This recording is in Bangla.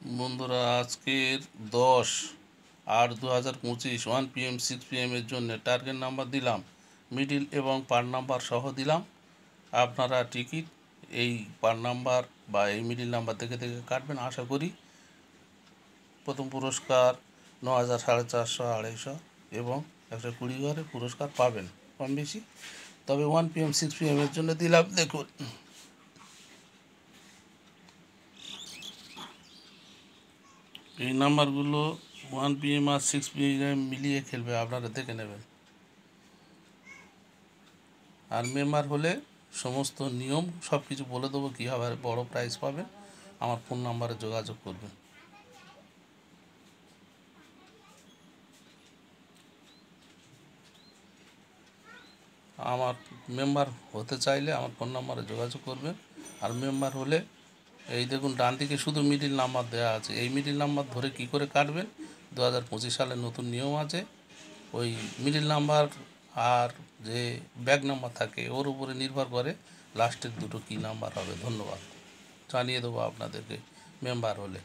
বন্ধুরা, আজকের 10/8/2025 1 PM 6 PM এর জন্য টার্গেট নাম্বার দিলাম, মিডিল এবং পার নাম্বার সহ দিলাম। আপনারা টিকিট এই পার নাম্বার বা এই মিডিল নাম্বার দেখে দেখে কাটবেন। আশা করি প্রথম পুরস্কার 9,000, 450, 250 এবং 120 ঘরে পুরস্কার পাবেন কম বেশি। তবে 1 PM 6 PM এর জন্য দিলাম, দেখুন এই নাম্বারগুলো 1 PM আর 6 PM মিলিয়ে খেলবে, আপনারা দেখে নেবেন। আর মেম্বার হলে সমস্ত নিয়ম সব কিছু বলে দেবো, কীভাবে বড় প্রাইজ পাবেন। আমার ফোন নাম্বারে যোগাযোগ করবেন। আমার মেম্বার হতে চাইলে আমার ফোন নাম্বারে যোগাযোগ করবেন। আর মেম্বার হলে এই দেখুন ডান দিকে শুধু মিডিল নাম্বার দেওয়া আছে, এই মিডিল নাম্বার ধরে কি করে কাটবেন। 2025 সালের নতুন নিয়ম আছে, ওই মিডিল নাম্বার আর যে ব্যাক নাম্বার থাকে ওর উপরে নির্ভর করে লাস্টের দুটো কী নাম্বার হবে। ধন্যবাদ, জানিয়ে দেবো আপনাদেরকে মেম্বার হলে।